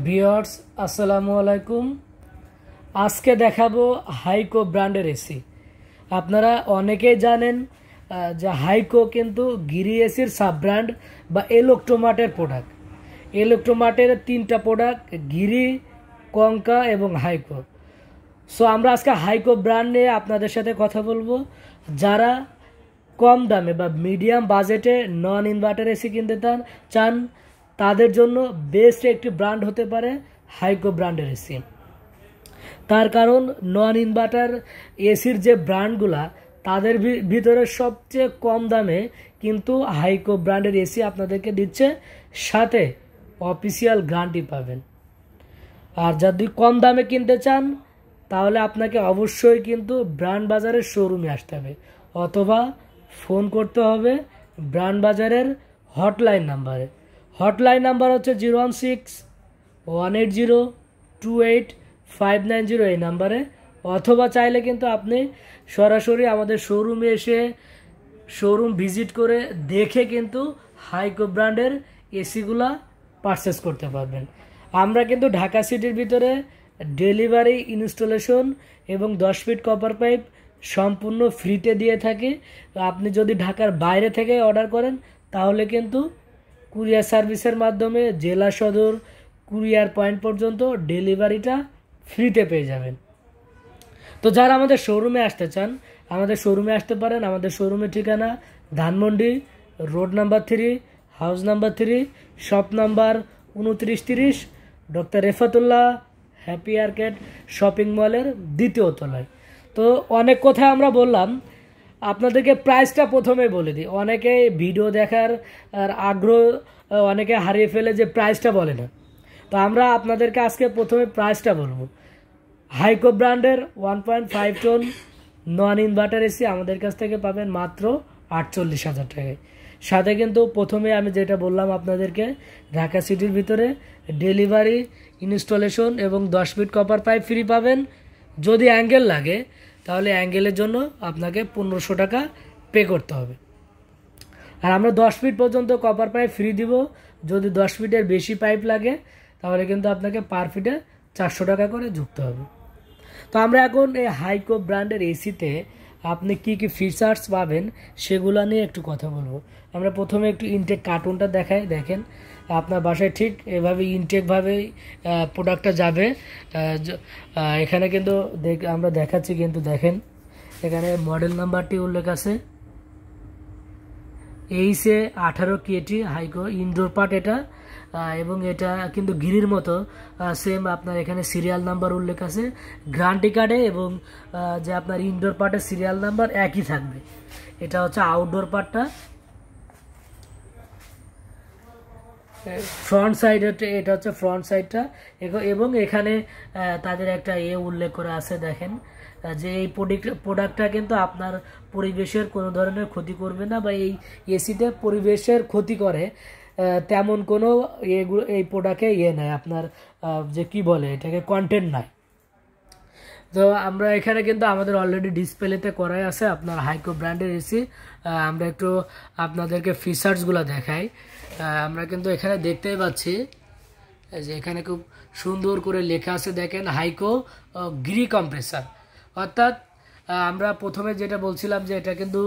Viewers আসসালামু আলাইকুম। আজকে দেখাবো হাইকো ব্র্যান্ডের এসি। আপনারা অনেকেই জানেন যে হাইকো কিন্তু গিরি এসির সাব ব্র্যান্ড বা ইলেক্ট্রোমার্টের প্রোডাক্ট। ইলেক্ট্রোমার্টের তিনটা প্রোডাক্ট, গিরি, কঙ্কা এবং হাইকো। সো আমরা আজকে হাইকো ব্র্যান্ড নিয়ে আপনাদের সাথে কথা বলবো। যারা কম দামে বা মিডিয়াম বাজেটে নন ইনভার্টার এসি কিনতে চান তাদের জন্য বেস্ট একটি ব্র্যান্ড হতে পারে হাইকো ব্র্যান্ডের এসি। তার কারণ নন ইনভার্টার এসির যে ব্র্যান্ডগুলা তাদের ভিতরে সবচেয়ে কম দামে কিন্তু হাইকো ব্র্যান্ডের এসি আপনাদেরকে দিচ্ছে, সাথে অফিসিয়াল গ্যারান্টি পাবেন। আর যদি কম দামে কিনতে চান তাহলে আপনাকে অবশ্যই কিন্তু ব্র্যান্ড বাজারের শোরুমে আসতে হবে অথবা ফোন করতে হবে ব্র্যান্ড বাজারের হটলাইন নাম্বারে। হটলাইন নাম্বার হচ্ছে 016-180-28-590 এই নাম্বারে, অথবা চাইলে কিন্তু আপনি সরাসরি আমাদের শোরুমে এসে শোরুম ভিজিট করে দেখে কিন্তু হাইকো ব্র্যান্ডের এসিগুলা পারচেস করতে পারবেন। আমরা কিন্তু ঢাকা সিটির ভিতরে ডেলিভারি, ইনস্টলেশন এবং 10 ফিট কপার পাইপ সম্পূর্ণ ফ্রিতে দিয়ে থাকি। আপনি যদি ঢাকার বাইরে থেকে অর্ডার করেন তাহলে কিন্তু কুরিয়ার সার্ভিসের মাধ্যমে জেলা সদর কুরিয়ার পয়েন্ট পর্যন্ত ডেলিভারিটা ফ্রিতে পেয়ে যাবেন। তো যারা আমাদের শোরুমে আসতে চান আমাদের শোরুমে আসতে পারেন। আমাদের শোরুমের ঠিকানা Dhanmondi road number 3, house number 3, shop number 2930, doctor Refatullah happy arcade shopping মলের 2য় তলায়। তো অনেক কথা আমরা বললাম, আপনাদেরকে প্রাইসটা প্রথমে বলে দিই। অনেকে ভিডিও দেখার আর আগ্রহ অনেকে হারিয়ে ফেলে যে প্রাইসটা বলে না। তো আমরা আপনাদেরকে আজকে প্রথমে প্রাইসটা বলবো। হাইকো ব্র্যান্ডের 1.5 টন নন ইনভার্টার এসি আমাদের কাছ থেকে পাবেন মাত্র 48,000 টাকায়। সাথে কিন্তু প্রথমে আমি যেটা বললাম আপনাদেরকে, ঢাকা সিটির ভিতরে ডেলিভারি, ইনস্টলেশন এবং 10 ফিট কপার পাইপ ফ্রি পাবেন। যদি অ্যাঙ্গেল লাগে তাহলে অ্যাঙ্গেলের জন্য আপনাকে 1500 টাকা পে করতে হবে। আর আমরা 10 ফিট পর্যন্ত কপার পাইপ ফ্রি দিব। যদি 10 ফিটের বেশি পাইপ লাগে তাহলে কিন্তু আপনাকে পার ফিটে 400 টাকা করে যুক্ত হবে। তো আমরা এখন এই হাইকো ব্র্যান্ডের এসিতে আপনি কি কি ফিচার্স পাবেন সেগুলো নিয়ে একটু কথা বলবো। আমরা প্রথমে একটু ইনটেক কার্টুনটা দেখাই। দেখেন আপনার বাসায় ঠিক এভাবে ইনটেকভাবেই প্রোডাক্টটা যাবে। এখানে কিন্তু আমরা দেখাচ্ছি, কিন্তু দেখেন এখানে মডেল নাম্বারটি উল্লেখ আছে HA18 KT Haiko indoor part এটা, এবং এটা কিন্তু গিরির মতো সেম আপনার এখানে সিরিয়াল নাম্বার উল্লেখ আছে গ্যারান্টি কার্ডে, এবং যে আপনার ইনডোর পার্টের সিরিয়াল নাম্বার একই থাকবে। এটা হচ্ছে আউটডোর পার্টটা। ফ্রন্ট সাইড, এটা হচ্ছে ফ্রন্ট সাইডটা, এবং এখানে তাদের একটা উল্লেখ করে আছে দেখেন যে এই প্রোডাক্টটা কিন্তু আপনার পরিবেশের কোনো ধরনের ক্ষতি করবে না, বা এই এসিতে পরিবেশের ক্ষতি করে তেমন কোনো এই প্রোডাক্টে নাই আপনার যে কি বলে এটাকে কন্টেন্ট নাই। তো আমরা এখানে কিন্তু আমাদের অলরেডি ডিসপ্লেতে করাই আছে আপনার হাইকো ব্র্যান্ডের এসি। আমরা একটু আপনাদেরকে ফিচার্সগুলো দেখাই। আমরা কিন্তু এখানে দেখতেই পাচ্ছি যে এখানে খুব সুন্দর করে লেখা আছে দেখেন হাইকো গিরি কম্প্রেসার। অর্থাৎ আমরা প্রথমে যেটা বলছিলাম যে এটা কিন্তু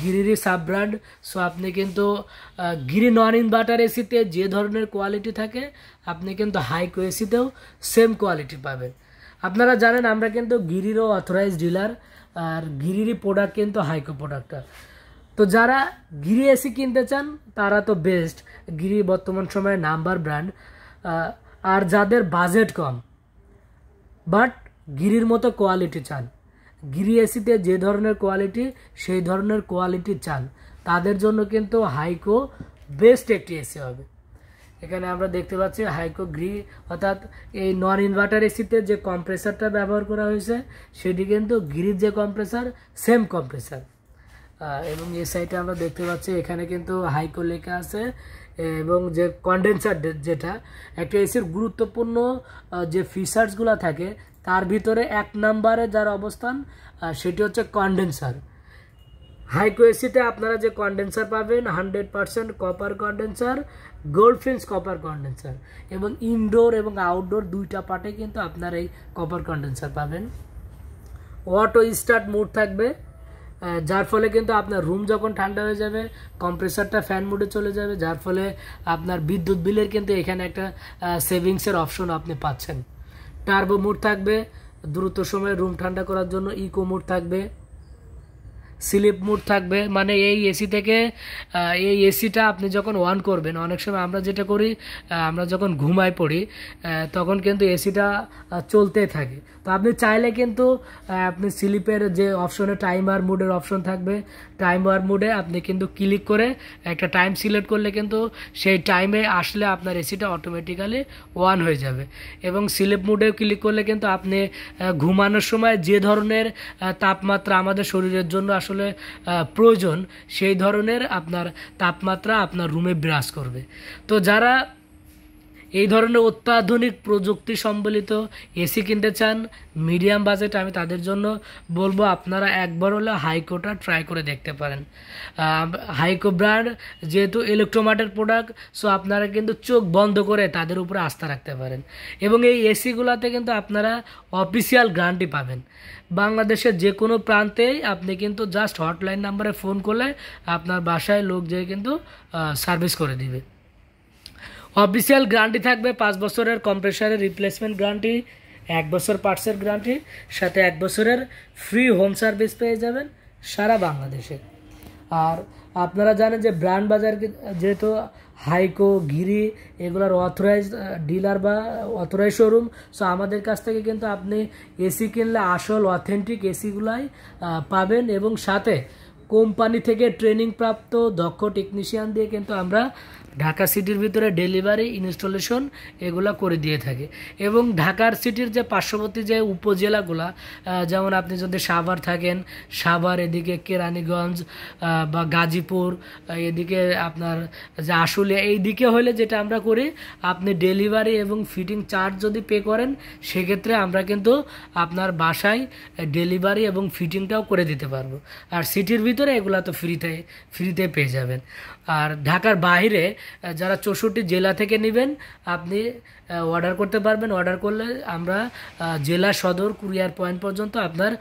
গিরিরই সাব ব্র্যান্ড। সো আপনি কিন্তু গিরি নন ইনভার্টার এসিতে যে ধরনের কোয়ালিটি থাকে আপনি কিন্তু হাইকো এসিতেও সেম কোয়ালিটি পাবেন। আপনারা জানেন আমরা কিন্তু গিরিরও অথরাইজড ডিলার, আর গিরিরই প্রোডাক্ট কিন্তু হাইকো প্রোডাক্টটা। তো যারা গিরি এসি কিনতে চান তারা তো বেস্ট, গিরি বর্তমান সময়ে নাম্বার ব্র্যান্ড। আর যাদের বাজেট কম বাট গিরির মতো কোয়ালিটি চান, গিরি এসিতে যে ধরনের কোয়ালিটি সেই ধরনের কোয়ালিটি চান, তাদের জন্য কিন্তু হাইকো বেস্ট একটি এসি হবে। এখানে আমরা দেখতে পাচ্ছি হাইকো গিরি, অর্থাৎ এই নন ইনভার্টার এসিতে যে কম্প্রেসারটা ব্যবহার করা হয়েছে সেটি কিন্তু গিরির যে কম্প্রেসার সেম কম্প্রেসার। এবং এই সাইডে আমরা দেখতে পাচ্ছি এখানে কিন্তু হাইকো লেখা আছে, এবং যে কন্ডেন্সার যেটা একটা এসির গুরুত্বপূর্ণ যে ফিচার্সগুলো থাকে তার ভিতরে 1 নম্বরে যার অবস্থান সেটি হচ্ছে কন্ডেন্সার। হাইকো এসিতে আপনারা যে কন্ডেন্সার পাবেন 100% কপার কন্ডেন্সার, গোল্ডফিন্স কপার কন্ডেন্সার, এবং ইনডোর এবং আউটডোর দুইটা পার্টে কিন্তু আপনার এই কপার কন্ডেন্সার পাবেন। অটো স্টার্ট মোড থাকবে, যার ফলে কিন্তু আপনার রুম যখন ঠান্ডা হয়ে যাবে কম্প্রেসারটা ফ্যান মোডে চলে যাবে, যার ফলে আপনার বিদ্যুৎ বিলের কিন্তু এখানে একটা সেভিংসের অপশন আপনি পাচ্ছেন। টার্বো মোড থাকবে, দ্রুত সময়ে রুম ঠান্ডা করার জন্য। ইকো মোড থাকবে, স্লিপ মোড থাকবে, মানে এই এসি থেকে এই এসিটা আপনি যখন অন করবেন, অনেক সময় আমরা যেটা করি আমরা যখন ঘুমায় পড়ি তখন কিন্তু এসিটা চলতে থাকে। তো আপনি চাইলে কিন্তু আপনি স্লিপের যে অপশনে টাইমার মোডের অপশন থাকবে, টাইমার মোডে আপনি কিন্তু ক্লিক করে একটা টাইম সিলেক্ট করলে কিন্তু সেই টাইমে আসলে আপনার এসিটা অটোমেটিক্যালি অন হয়ে যাবে। এবং স্লিপ মোডে ক্লিক করলে কিন্তু আপনি ঘুমানোর সময় যে ধরনের তাপমাত্রা আমাদের শরীরের জন্য আসলে প্রয়োজন সেই ধরনের আপনার তাপমাত্রা আপনার রুমে বিরাজ করবে। তো যারা এই ধরনের অত্যাধুনিক প্রযুক্তি সম্বলিত এসি কিনতে চান মিডিয়াম বাজেট, আমি তাদের জন্য বলবো আপনারা একবার হলে হাইকোটা ট্রাই করে দেখতে পারেন। হাইকো ব্র্যান্ড যেহেতু ইলেকট্রোমার্টের প্রোডাক্ট, সো আপনারা কিন্তু চোখ বন্ধ করে তাদের উপরে আস্থা রাখতে পারেন। এবং এই এসিগুলোতে কিন্তু আপনারা অফিসিয়াল গ্যারান্টি পাবেন। বাংলাদেশের যে কোনো প্রান্তেই আপনি কিন্তু জাস্ট হটলাইন নাম্বারে ফোন করলে আপনার বাসায় লোক যেয়ে কিন্তু সার্ভিস করে দিবে। অফিসিয়াল গ্যারান্টি থাকবে 5 বছরের কম্প্রেসারের রিপ্লেসমেন্ট গ্যারান্টি, 1 বছর পার্টসের গ্যারান্টি, সাথে 1 বছরের ফ্রি হোম সার্ভিস পেয়ে যাবেন সারা বাংলাদেশে। আর আপনারা জানেন যে ব্র্যান্ড বাজার যেহেতু হাইকো, গিরি এগুলোর অথরাইজ ডিলার বা অথরাইজ শোরুম, সো আমাদের কাছ থেকে কিন্তু আপনি এসি কিনলে আসল অথেন্টিক এসিগুলাই পাবেন। এবং সাথে কোম্পানি থেকে ট্রেনিং প্রাপ্ত দক্ষ টেকনিশিয়ান দিয়ে কিন্তু আমরা ঢাকা সিটির ভিতরে ডেলিভারি, ইনস্টলেশন এগুলা করে দিয়ে থাকি। এবং ঢাকার সিটির যে পার্শ্ববর্তী যে উপজেলাগুলা, যেমন আপনি যদি সাভার থাকেন, সাভার, এদিকে কেরানীগঞ্জ বা গাজীপুর, এদিকে আপনার যে আশুলিয়া, এই দিকে হলে যেটা আমরা করি, আপনি ডেলিভারি এবং ফিটিং চার্জ যদি পে করেন সেক্ষেত্রে আমরা কিন্তু আপনার বাসায় ডেলিভারি এবং ফিটিংটাও করে দিতে পারবো। আর সিটির ভিতরে এগুলা তো ফ্রিতে পেয়ে যাবেন। আর ঢাকার বাইরে যারা 64 জেলা থেকে নেবেন আপনি অর্ডার করতে পারবেন। অর্ডার করলে আমরা জেলা সদর কুরিয়ার পয়েন্ট পর্যন্ত আপনার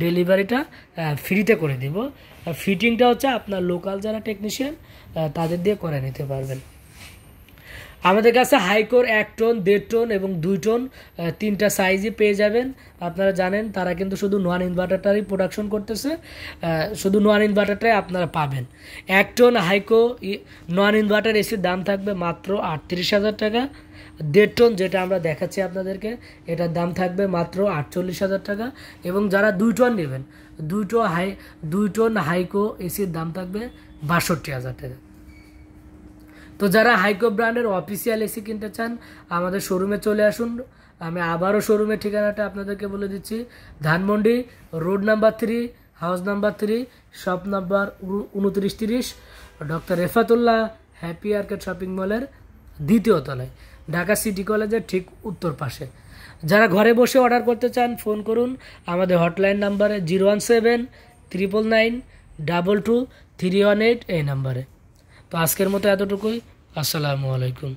ডেলিভারিটা ফ্রিতে করে দেব। ফিটিংটা হচ্ছে আপনার লোকাল যারা টেকনিশিয়ান তাদের দিয়ে করে নিতে পারবেন। আমাদের কাছে হাইকোর 1 টন, 1.5 টন এবং 2 টন 3টা সাইজই পেয়ে যাবেন। আপনারা জানেন তারা কিন্তু শুধু নন ইনভার্টারটারই প্রোডাকশন করতেছে, শুধু নন ইনভার্টারটাই আপনারা পাবেন। 1 টন হাইকো নন ইনভার্টার এসির দাম থাকবে মাত্র 38,000 টাকা। 1.5 টন যেটা আমরা দেখাচ্ছি আপনাদেরকে, এটার দাম থাকবে মাত্র 48,000 টাকা। এবং যারা 2 টন নেবেন, 2 টন হাইকো এসির দাম থাকবে 62,000 টাকা। তো যারা হাইকো ব্র্যান্ডের অফিসিয়াল এসি কিনতে চান আমাদের শোরুমে চলে আসুন। আমি আবারও শোরুমের ঠিকানাটা আপনাদেরকে বলে দিচ্ছি, Dhanmondi road number 3, house number 3, shop number 2930, doctor Refatullah happy arcade shopping মলের 2য় তলায়, ঢাকা সিটি কলেজের ঠিক উত্তর পাশে। যারা ঘরে বসে অর্ডার করতে চান ফোন করুন আমাদের হটলাইন নাম্বারে 01799922318 এই নাম্বারে। তো আজকের মতো এতটুকুই। আসসালামু আলাইকুম।